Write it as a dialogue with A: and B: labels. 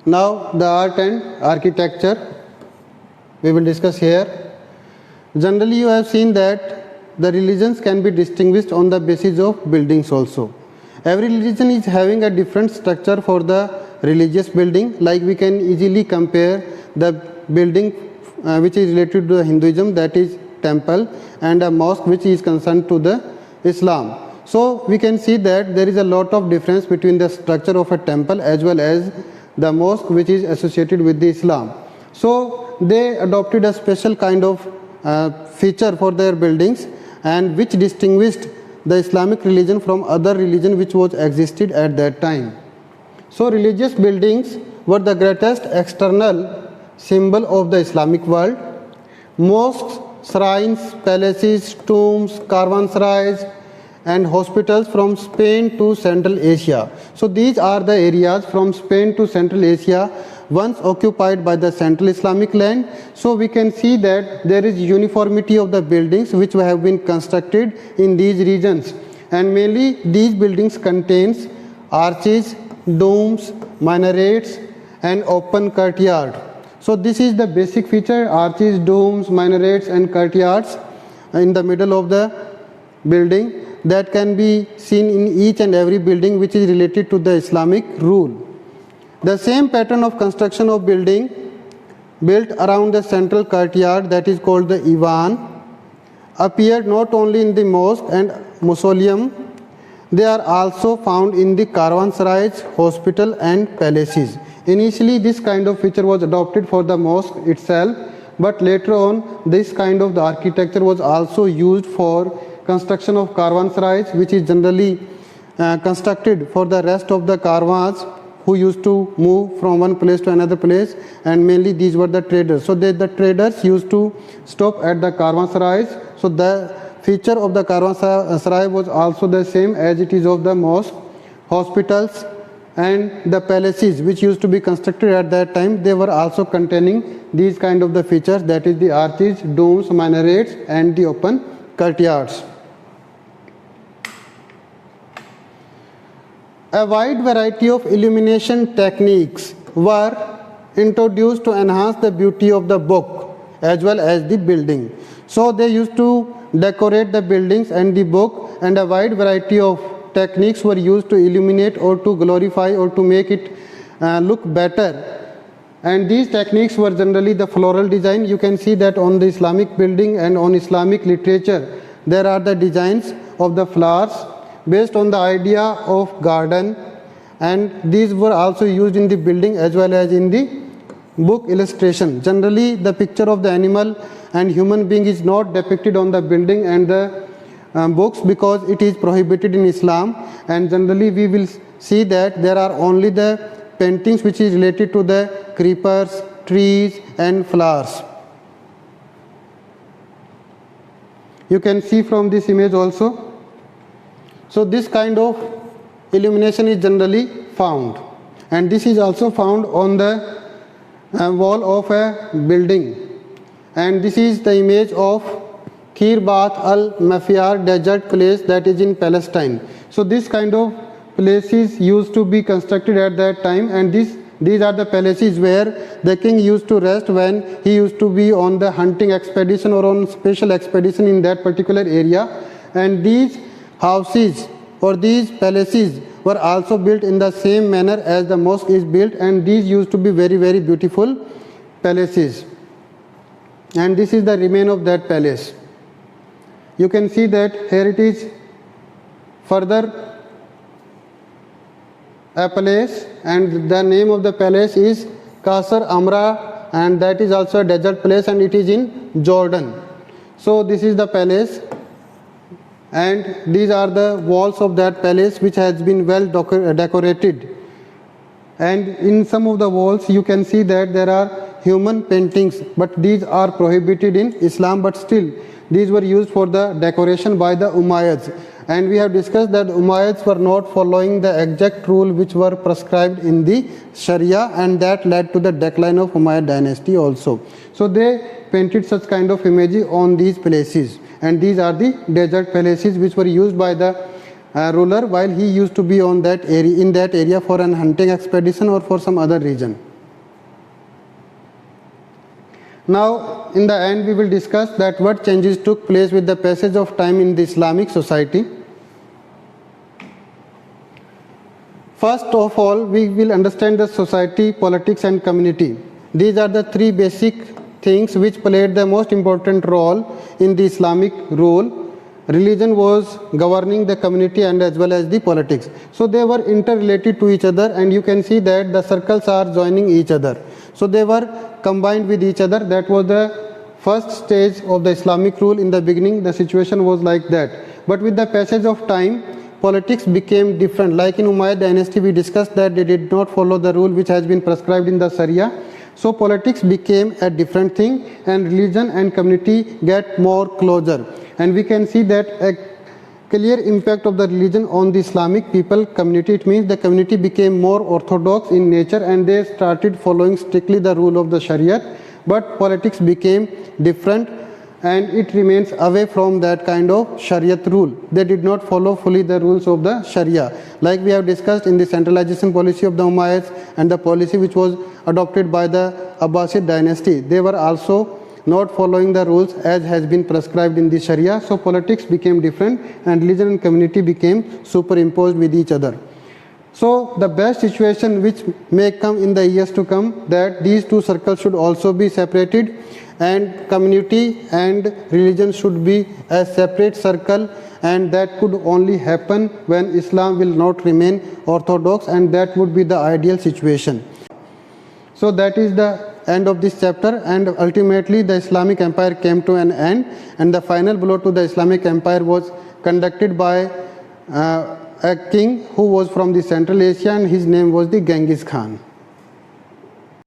A: Now the art and architecture we will discuss here. Generally you have seen that the religions can be distinguished on the basis of buildings also. Every religion is having a different structure for the religious building, like we can easily compare the building which is related to the Hinduism, that is temple, and a mosque which is concerned to the Islam. So we can see that there is a lot of difference between the structure of a temple as well as the mosque which is associated with the Islam. So they adopted a special kind of feature for their buildings, and which distinguished the Islamic religion from other religion which was existed at that time. So religious buildings were the greatest external symbol of the Islamic world. Mosques, shrines, palaces, tombs, caravanserais and hospitals from Spain to Central Asia. So these are the areas from Spain to Central Asia once occupied by the Central Islamic land. So we can see that there is uniformity of the buildings which have been constructed in these regions, and mainly these buildings contains arches, domes, minarets and open courtyard. So this is the basic feature: arches, domes, minarets and courtyards in the middle of the building, that can be seen in each and every building which is related to the Islamic rule. The same pattern of construction of building built around the central courtyard, that is called the Iwan, appeared not only in the mosque and mausoleum, they are also found in the caravanserais, hospital and palaces. Initially this kind of feature was adopted for the mosque itself, but later on this kind of the architecture was also used for construction of caravanserais, which is generally constructed for the rest of the caravans who used to move from one place to another place, and mainly these were the traders. So the traders used to stop at the caravanserais. So the feature of the caravanserai was also the same as it is of the mosque. Hospitals and the palaces which used to be constructed at that time, they were also containing these kind of the features, that is the arches, domes, minarets and the open courtyards. A wide variety of illumination techniques were introduced to enhance the beauty of the book as well as the building. So they used to decorate the buildings and the book, and a wide variety of techniques were used to illuminate or to glorify or to make it look better. And these techniques were generally the floral design. You can see that on the Islamic building and on Islamic literature there are the designs of the flowers based on the idea of garden, and these were also used in the building as well as in the book illustration. Generally the picture of the animal and human being is not depicted on the building and the books, because it is prohibited in Islam, and generally we will see that there are only the paintings which is related to the creepers, trees and flowers. You can see from this image also. So this kind of illumination is generally found, and this is also found on the wall of a building, and this is the image of Kirbat al-Mafiyar desert place that is in Palestine. So this kind of places used to be constructed at that time, and these are the palaces where the king used to rest when he used to be on the hunting expedition or on special expedition in that particular area. And these houses or these palaces were also built in the same manner as the mosque is built, and these used to be very, very beautiful palaces. And this is the remain of that palace. You can see that here it is further a palace, and the name of the palace is Qasr Amra, and that is also a desert place, and it is in Jordan. So this is the palace, and these are the walls of that palace which has been well decorated. And in some of the walls you can see that there are human paintings, but these are prohibited in Islam, but still these were used for the decoration by the Umayyads. And we have discussed that Umayyads were not following the exact rule which were prescribed in the Sharia, and that led to the decline of Umayyad dynasty also. So they painted such kind of imagery on these places, and these are the desert palaces which were used by the ruler while he used to be on that area, in that area for an hunting expedition or for some other reason. Now, in the end, we will discuss that what changes took place with the passage of time in the Islamic society. First of all, we will understand the society, politics and community. These are the three basic things which played the most important role in the Islamic rule. Religion was governing the community and as well as the politics. So they were interrelated to each other, and you can see that the circles are joining each other. So they were combined with each other. That was the first stage of the Islamic rule. In the beginning, the situation was like that. But with the passage of time, politics became different. Like in Umayyad dynasty, we discussed that they did not follow the rule which has been prescribed in the Sharia. So politics became a different thing, and religion and community get more closer. And we can see that a clear impact of the religion on the Islamic people community. It means the community became more orthodox in nature and they started following strictly the rule of the Sharia. But politics became different and it remains away from that kind of Shariat rule. They did not follow fully the rules of the Sharia. Like we have discussed in the centralization policy of the Umayyads and the policy which was adopted by the Abbasid dynasty, they were also not following the rules as has been prescribed in the Sharia. So politics became different and religion and community became superimposed with each other. So the best situation which may come in the years to come, that these two circles should also be separated and community and religion should be a separate circle, and that could only happen when Islam will not remain orthodox, and that would be the ideal situation. So that is the end of this chapter, and ultimately the Islamic Empire came to an end, and the final blow to the Islamic Empire was conducted by a king who was from the Central Asia, and his name was the Genghis Khan.